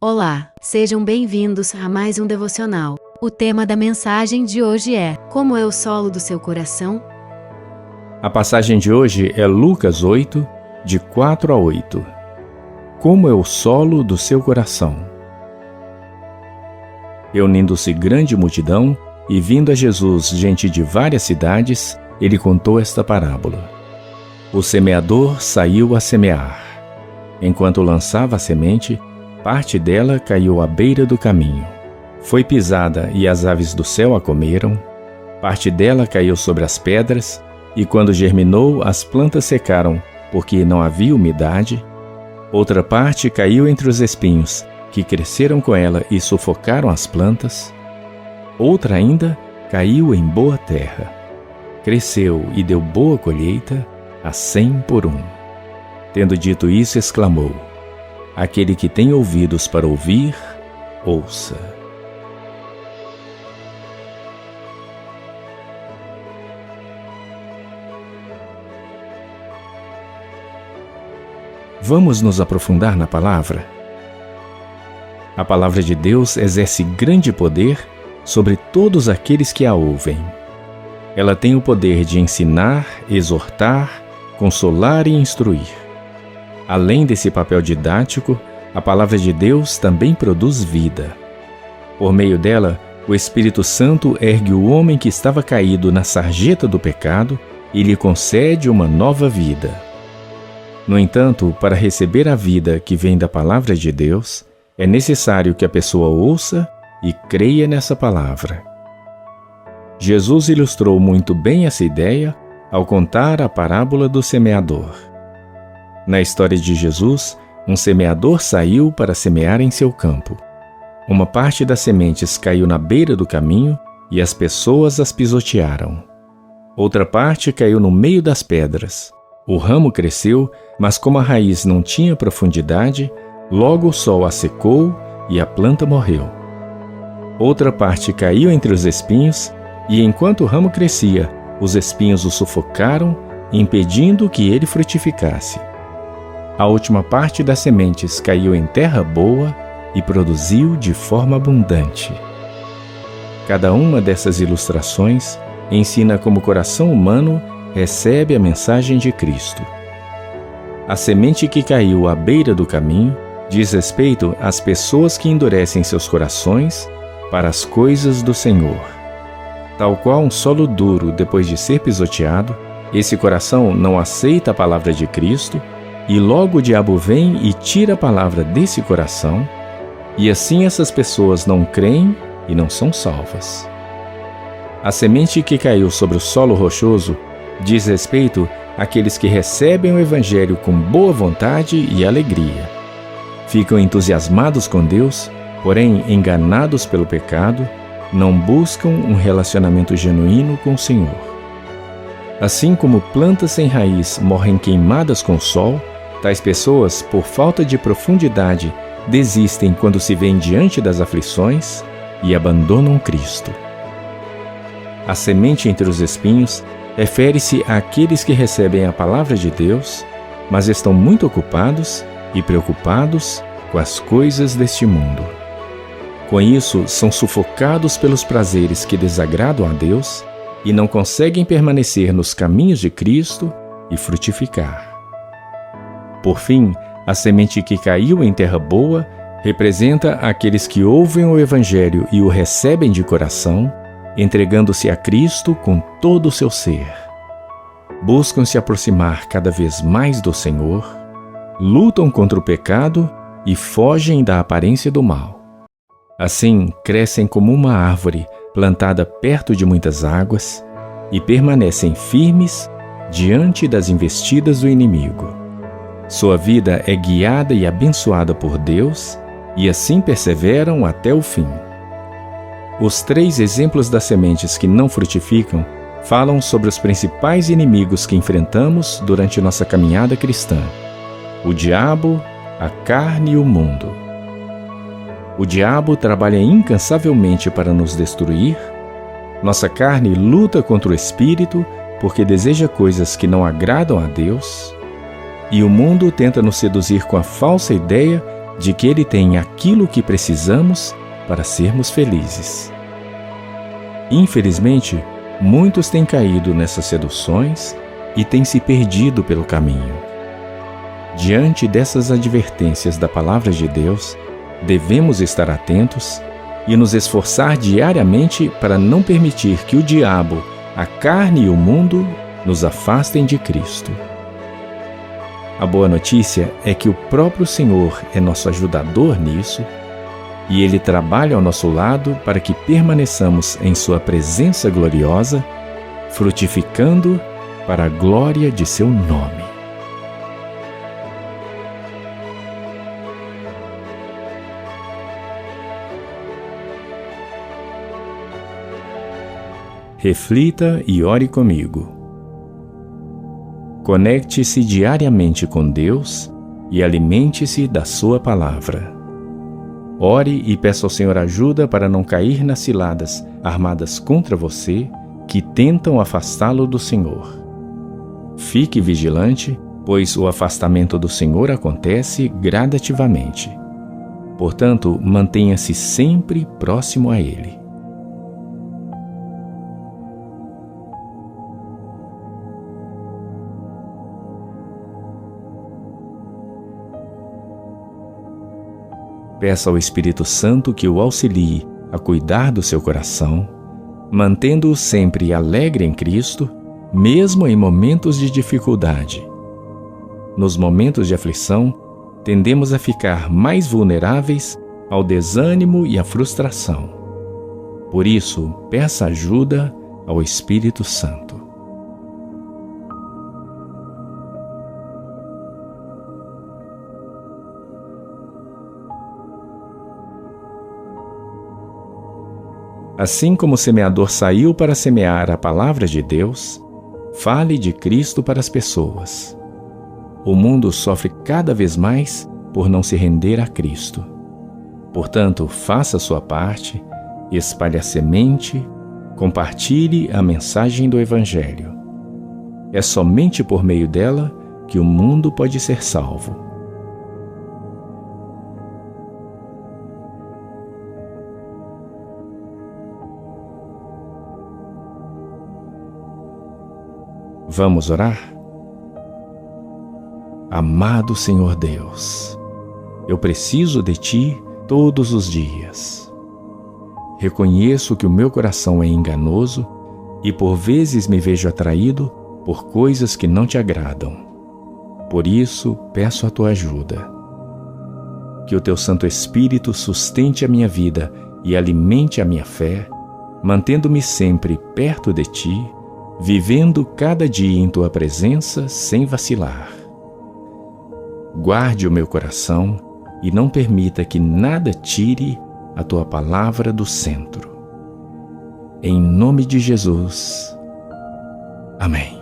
Olá, sejam bem-vindos a mais um devocional. O tema da mensagem de hoje é: como é o solo do seu coração? A passagem de hoje é Lucas 8, de 4 a 8. Como é o solo do seu coração? Reunindo-se grande multidão e vindo a Jesus gente de várias cidades, ele contou esta parábola. O semeador saiu a semear. Enquanto lançava a semente, parte dela caiu à beira do caminho. Foi pisada e as aves do céu a comeram. Parte dela caiu sobre as pedras, e quando germinou, as plantas secaram, porque não havia umidade. Outra parte caiu entre os espinhos, que cresceram com ela e sufocaram as plantas. Outra ainda caiu em boa terra. Cresceu e deu boa colheita, a 100 por 1. Tendo dito isso, exclamou: aquele que tem ouvidos para ouvir, ouça. Vamos nos aprofundar na palavra? A palavra de Deus exerce grande poder sobre todos aqueles que a ouvem. Ela tem o poder de ensinar, exortar, consolar e instruir. Além desse papel didático, a palavra de Deus também produz vida. Por meio dela, o Espírito Santo ergue o homem que estava caído na sarjeta do pecado e lhe concede uma nova vida. No entanto, para receber a vida que vem da palavra de Deus, é necessário que a pessoa ouça e creia nessa palavra. Jesus ilustrou muito bem essa ideia ao contar a parábola do semeador. Na história de Jesus, um semeador saiu para semear em seu campo. Uma parte das sementes caiu na beira do caminho e as pessoas as pisotearam. Outra parte caiu no meio das pedras. O ramo cresceu, mas como a raiz não tinha profundidade, logo o sol a secou e a planta morreu. Outra parte caiu entre os espinhos, e enquanto o ramo crescia, os espinhos o sufocaram, impedindo que ele frutificasse. A última parte das sementes caiu em terra boa e produziu de forma abundante. Cada uma dessas ilustrações ensina como o coração humano recebe a mensagem de Cristo. A semente que caiu à beira do caminho diz respeito às pessoas que endurecem seus corações para as coisas do Senhor. Tal qual um solo duro depois de ser pisoteado, esse coração não aceita a palavra de Cristo, e logo o diabo vem e tira a palavra desse coração, e assim essas pessoas não creem e não são salvas. A semente que caiu sobre o solo rochoso diz respeito àqueles que recebem o Evangelho com boa vontade e alegria. Ficam entusiasmados com Deus, porém enganados pelo pecado, não buscam um relacionamento genuíno com o Senhor. Assim como plantas sem raiz morrem queimadas com o sol, tais pessoas, por falta de profundidade, desistem quando se veem diante das aflições e abandonam Cristo. A semente entre os espinhos refere-se àqueles que recebem a palavra de Deus, mas estão muito ocupados e preocupados com as coisas deste mundo. Com isso, são sufocados pelos prazeres que desagradam a Deus e não conseguem permanecer nos caminhos de Cristo e frutificar. Por fim, a semente que caiu em terra boa representa aqueles que ouvem o Evangelho e o recebem de coração, entregando-se a Cristo com todo o seu ser. Buscam se aproximar cada vez mais do Senhor, lutam contra o pecado e fogem da aparência do mal. Assim, crescem como uma árvore plantada perto de muitas águas e permanecem firmes diante das investidas do inimigo. Sua vida é guiada e abençoada por Deus e assim perseveram até o fim. Os 3 exemplos das sementes que não frutificam falam sobre os principais inimigos que enfrentamos durante nossa caminhada cristã: o diabo, a carne e o mundo. O diabo trabalha incansavelmente para nos destruir. Nossa carne luta contra o espírito porque deseja coisas que não agradam a Deus. E o mundo tenta nos seduzir com a falsa ideia de que Ele tem aquilo que precisamos para sermos felizes. Infelizmente, muitos têm caído nessas seduções e têm se perdido pelo caminho. Diante dessas advertências da Palavra de Deus, devemos estar atentos e nos esforçar diariamente para não permitir que o diabo, a carne e o mundo nos afastem de Cristo. A boa notícia é que o próprio Senhor é nosso ajudador nisso e Ele trabalha ao nosso lado para que permaneçamos em Sua presença gloriosa, frutificando para a glória de Seu nome. Reflita e ore comigo. Conecte-se diariamente com Deus e alimente-se da Sua palavra. Ore e peça ao Senhor ajuda para não cair nas ciladas armadas contra você que tentam afastá-lo do Senhor. Fique vigilante, pois o afastamento do Senhor acontece gradativamente. Portanto, mantenha-se sempre próximo a Ele. Peça ao Espírito Santo que o auxilie a cuidar do seu coração, mantendo-o sempre alegre em Cristo, mesmo em momentos de dificuldade. Nos momentos de aflição, tendemos a ficar mais vulneráveis ao desânimo e à frustração. Por isso, peça ajuda ao Espírito Santo. Assim como o semeador saiu para semear a palavra de Deus, fale de Cristo para as pessoas. O mundo sofre cada vez mais por não se render a Cristo. Portanto, faça a sua parte, espalhe a semente, compartilhe a mensagem do Evangelho. É somente por meio dela que o mundo pode ser salvo. Vamos orar? Amado Senhor Deus, eu preciso de Ti todos os dias. Reconheço que o meu coração é enganoso e por vezes me vejo atraído por coisas que não Te agradam. Por isso, peço a Tua ajuda. Que o Teu Santo Espírito sustente a minha vida e alimente a minha fé, mantendo-me sempre perto de Ti, vivendo cada dia em Tua presença sem vacilar. Guarde o meu coração e não permita que nada tire a Tua palavra do centro. Em nome de Jesus. Amém.